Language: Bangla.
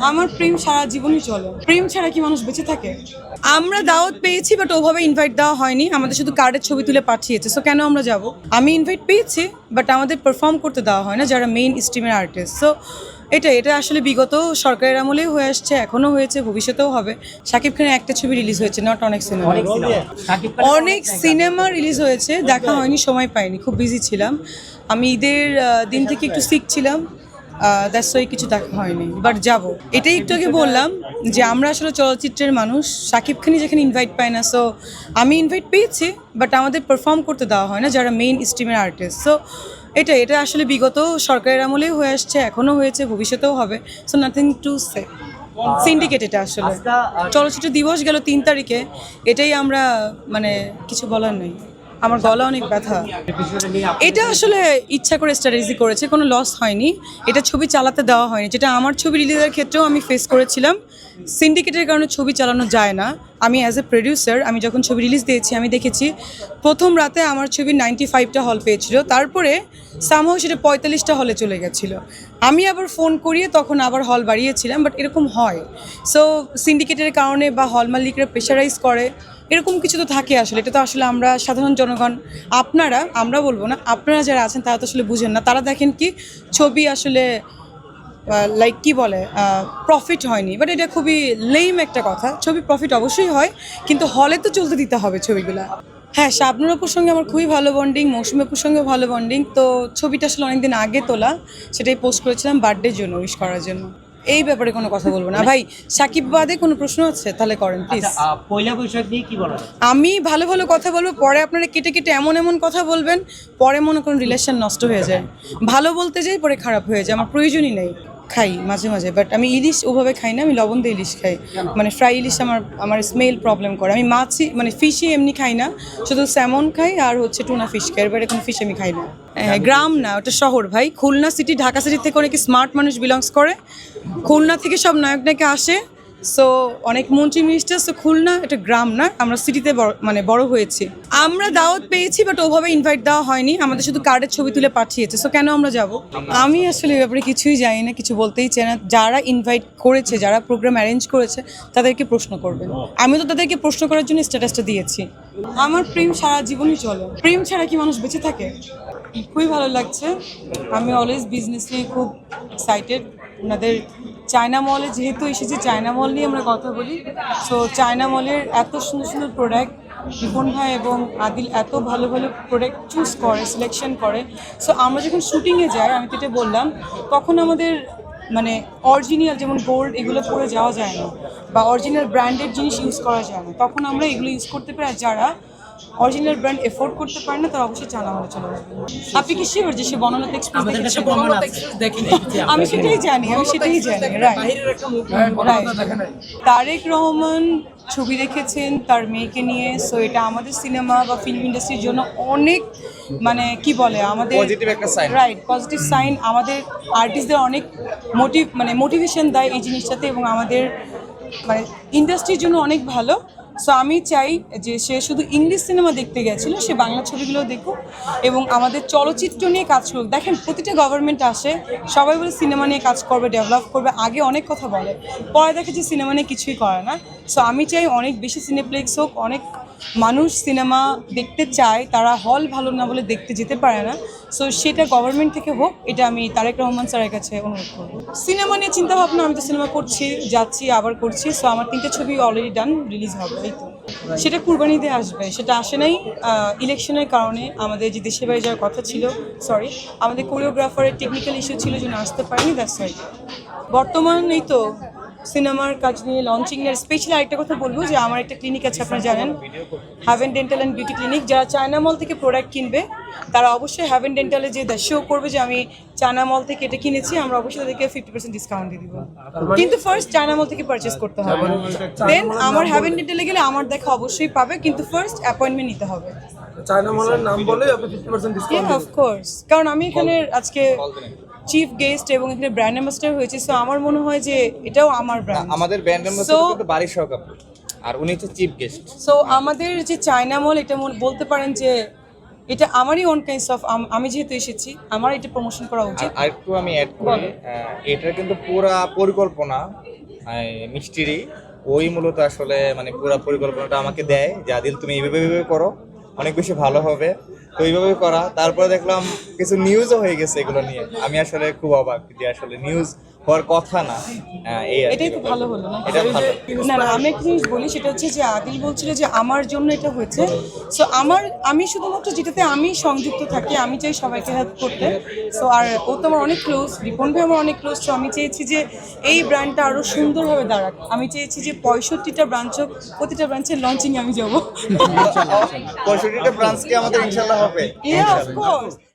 আমার প্রেম সারা জীবনই চলে। প্রেম ছাড়া কি মানুষ বেঁচে থাকে? আমরা দাওয়াত পেয়েছি বাট ওভাবে ইনভাইট দেওয়া হয়নি, আমাদের শুধু কার্ডের ছবি তুলে পাঠিয়েছে। সো কেন আমরা যাব? আমি ইনভাইট পেয়েছি বাট আমাদের পারফর্ম করতে দেওয়া হয় না, যারা মেইন স্ট্রিমের আর্টিস্ট। সো এটা আসলে বিগত সরকারের আমলেও হয়ে আসছে, এখনও হয়েছে, ভবিষ্যতেও হবে। শাকিব খানের একটা ছবি রিলিজ হয়েছে, নট অনেক সিনেমা। অনেক সিনেমা রিলিজ হয়েছে, দেখা হয়নি, সময় পাইনি, খুব বিজি ছিলাম। আমি ঈদের দিন থেকে একটু সিক ছিলাম, দ্যাটস ওয়াই কিছু দেখা হয়নি, বাট যাব। এটাই একটু আগে বললাম যে আমরা আসলে চলচ্চিত্রের মানুষ, শাকিব খানই যেখানে ইনভাইট পায় না। সো আমি ইনভাইট পেয়েছি বাট আমাদের পারফর্ম করতে দেওয়া হয় না, যারা মেইন স্ট্রিমের আর্টিস্ট। সো এটা আসলে বিগত সরকারের আমলেও হয়ে আসছে, এখনও হয়েছে, ভবিষ্যতেও হবে। So nothing to say. Syndicate এটা আসলে। চলচ্চিত্র দিবস গেল 3 তারিখে, এটাই আমরা মানে কিছু বলার নেই। আমার গলা অনেক ব্যথা। এটা আসলে ইচ্ছা করে স্ট্র্যাটেজি করেছে, কোনো লস হয়নি। এটা ছবি চালাতে দেওয়া হয়নি, যেটা আমার ছবি রিলিজের ক্ষেত্রেও আমি ফেস করেছিলাম। সিন্ডিকেটের কারণে ছবি চালানো যায় না। আমি অ্যাজ এ প্রডিউসার, আমি যখন ছবি রিলিজ দিয়েছি, আমি দেখেছি প্রথম রাতে আমার ছবি 95টা হল পেয়েছিল, তারপরে সামহাও সেটা 45টা হলে চলে গেছিলো। আমি আবার ফোন করিয়ে তখন আবার হল বাড়িয়েছিলাম, বাট এরকম হয়। সো সিন্ডিকেটের কারণে বা হল মালিকরা প্রেশারাইজ করে, এরকম কিছু তো থাকে আসলে। এটা তো আসলে আমরা সাধারণ জনগণ, আমরা বলবো না, আপনারা যারা আছেন তারা তো আসলে বুঝেন না। তারা দেখেন কি ছবি আসলে লাইক কি বলে প্রফিট হয়নি, বাট এটা খুবই লেম একটা কথা। ছবি প্রফিট অবশ্যই হয়, কিন্তু হলে তো চলতে দিতে হবে ছবিগুলা। হ্যাঁ, শাবনূর আপুর সঙ্গে আমার খুবই ভালো বন্ডিং, মৌসুমী আপুর সঙ্গেও ভালো বন্ডিং। তো ছবিটা আসলে অনেকদিন আগে তোলা, সেটাই পোস্ট করেছিলাম বার্থডের জন্য, উইশ করার জন্য। এই ব্যাপারে কোনো কথা বলবো না ভাই। সাকিব বাদে কোনো প্রশ্ন আছে তাহলে করেন প্লিজ। পয়লা বৈশাখ নিয়ে কি বলা? আমি ভালো ভালো কথা বলবো, পরে আপনারা কেটে কেটে এমন কথা বলবেন, পরে মনে করুন রিলেশন নষ্ট হয়ে যায়। ভালো বলতে যাই, পরে খারাপ হয়ে যায়, আমার প্রয়োজনই নেই। খাই মাঝে মাঝে, বাট আমি ইলিশ ওভাবে খাই না, আমি লবণ দিয়ে ইলিশ খাই। মানে ফ্রাই ইলিশ আমার স্মেল প্রবলেম করে। আমি মাছই মানে ফিশই এমনি খাই না, শুধু স্যামন খাই আর হচ্ছে টুনা ফিশ খাই, এর বাইরে কোনো ফিশ আমি খাই না। গ্রাম না, ওটা শহর ভাই। খুলনা সিটি, ঢাকা সিটি থেকে অনেক স্মার্ট মানুষ বিলংস করে। খুলনা থেকে সব নায়ক নায়িকা আসে, সো অনেক মন্ত্রী মিনিস্টার। সো খুলনা এটা গ্রাম না, আমরা সিটিতে বড় হয়েছি। আমরা দাওয়াত পেয়েছি বাট ওভাবে ইনভাইট দেওয়া হয়নি, আমাদের শুধু কার্ডের ছবি তুলে পাঠিয়েছে। সো কেন আমরা যাব? আমি আসলে এই ব্যাপারে কিছুই জানি না, কিছু বলতেই চাই না। যারা ইনভাইট করেছে, যারা প্রোগ্রাম অ্যারেঞ্জ করেছে, তাদেরকে প্রশ্ন করবেন। আমি তো তাদেরকে প্রশ্ন করার জন্য স্ট্যাটাসটা দিয়েছি। আমার প্রেম সারা জীবনই চলে। প্রেম ছাড়া কি মানুষ বেঁচে থাকে? খুবই ভালো লাগছে। আমি অলওয়েজ বিজনেস নিয়ে খুব এক্সাইটেড। ওনাদের চায়না মলে যেহেতু এসেছি, চায়না মল নিয়ে আমরা কথা বলি। সো চায়না মলের এত সুন্দর সুন্দর প্রোডাক্ট, রিপন ভাই এবং আদিল এত ভালো ভালো প্রোডাক্ট চুজ করে, সিলেকশন করে। সো আমরা যখন শুটিংয়ে যাই, আমি যেটা বললাম, তখন আমাদের মানে অরিজিনাল যেমন গোল্ড এগুলো পরে যাওয়া যায় না, বা অরিজিনাল ব্র্যান্ডেড জিনিস ইউজ করা যায় না। তখন আমরা এগুলো ইউজ করতে পারি। আর যারা অরিজিনাল ব্র্যান্ড এফোর্ড করতে পারে না, তারা অবশ্যই চায়না মলে চলে আসবে। আপনি কি শিওর যে সে বনলতা এক্সপ্রেস দেখেছে? আমি সেটাই জানি, তারেক রহমান ছবি দেখেছেন তার মেয়েকে নিয়ে। সো এটা আমাদের সিনেমা বা ফিল্ম ইন্ডাস্ট্রির জন্য অনেক মানে কি বলে, আমাদের রাইট পজিটিভ সাইন। আমাদের আর্টিস্টদের অনেক মোটিভেশন দেয় এই জিনিসটাতে, এবং আমাদের মানে ইন্ডাস্ট্রির জন্য অনেক ভালো। সো আমি চাই যে সে শুধু ইংলিশ সিনেমা দেখতে গেছিল, সে বাংলা ছবিগুলো দেখুক এবং আমাদের চলচ্চিত্র নিয়ে কাজ করুক। দেখেন, প্রতিটা গভর্নমেন্ট আসে, সবাই বলে সিনেমা নিয়ে কাজ করবে, ডেভেলপ করবে, আগে অনেক কথা বলে, পরে দেখে যে সিনেমা নিয়ে কিছুই করে না। সো আমি চাই অনেক বেশি সিনেপ্লেক্স হোক, অনেক মানুষ সিনেমা দেখতে চায়, তারা হল ভালো না বলে দেখতে যেতে পারে না। সো সেটা গভর্নমেন্ট থেকে হোক, এটা আমি তারেক রহমান স্যারের কাছে অনুরোধ করব। সিনেমা নিয়ে চিন্তাভাবনা, আমি তো সিনেমা করছি, যাচ্ছি, আবার করছি। সো আমার 3টে ছবি অলরেডি ডান, রিলিজ হবে, এই তো। সেটা কুরবানিতে আসবে, সেটা আসে নাই ইলেকশনের কারণে। আমাদের যে দেশের বাইরে যাওয়ার কথা ছিল, সরি, আমাদের কোরিওগ্রাফারের টেকনিক্যাল ইস্যু ছিল, জন্য আসতে পারিনি, দ্যাটস রাইট। বর্তমান এই তো সিনেমার কাজ নিয়ে লঞ্চিং এর। স্পেশালি আরেকটা কথা বলবো যে আমার একটা ক্লিনিক আছে, আপনারা জানেন, Haven dental and beauty clinic. যারা চায়না মল থেকে প্রোডাক্ট কিনবে, তারা অবশ্যই হ্যাভেন ডেন্টালে যে শো করবে যে আমি চায়না মল থেকে এটা কিনেছি, আমরা অবশ্যই তাদেরকে 50% ডিসকাউন্ট দিয়ে দিব। কিন্তু ফার্স্ট চায়না মল থেকে পারচেস করতে হবে, দেন আমার হ্যাভেন ডেন্টালে গেলে আমার দেখা অবশ্যই পাবে, কিন্তু ফার্স্ট অ্যাপয়েন্টমেন্ট নিতে হবে। চায়না মলের নাম বলে আপনি 50% ডিসকাউন্ট দিবেন? অফকোর্স, কারণ আমি এখানে আজকে চিফ গেস্ট এবং এখানে ব্র্যান্ড অ্যাম্বাসেডর হয়েছে। সো আমার মনে হয় যে এটাও আমার ব্র্যান্ড। আমাদের ব্র্যান্ড অ্যাম্বাসেডর কিন্তু বাড়ির সহকাপ, আর উনি হচ্ছে চিফ গেস্ট। সো আমাদের যে চায়না মল, এটা বলতে পারেন যে এটা আমারই ওন কাইন্ডস অফ, আমি যেহেতু এসেছি আমার এটা প্রমোশন করা উচিত। আর একটু আমি অ্যাড করি, এটার কিন্তু পুরো পরিকল্পনা মিষ্টিরই, ওই মূলত আসলে মানে পুরো পরিকল্পনাটা আমাকে দেয় যে আদিল তুমি এইভাবে এইভাবে করো, অনেক বেশি ভালো হবে। তো এইভাবে করা, তারপরে দেখলাম কিছু নিউজও হয়ে গেছে এগুলো নিয়ে। আমি আসলে খুব অবাক যে আসলে নিউজ হওয়ার কথা না। এই আর কি এটাই তো ব্যাপার। ভালো হলো না? এটা ভালো। না না, আমি একটা জিনিস বলি, সেটা হচ্ছে যে আদিল বলছিল যে আমার জন্য এটা হয়েছে। সো আমি শুধুমাত্র যেটাতে আমি সংযুক্ত থাকি, আমি চাই সবাইকে হেল্প করতে। সো আর ও তো আমার অনেক ক্লোজ, রিপন ভাই আমার অনেক ক্লোজ। সো আমি চেয়েছি যে এই ব্র্যান্ডটা আরো সুন্দরভাবে দাঁড়াক। আমি চেয়েছি যে 65টা ব্রাঞ্চ হোক, প্রতিটা ব্রাঞ্চের লঞ্চিং আমি যাবো। 65টা ব্রাঞ্চ কি আমাদের ইনশাল্লাহ হবে? Yeah, of course.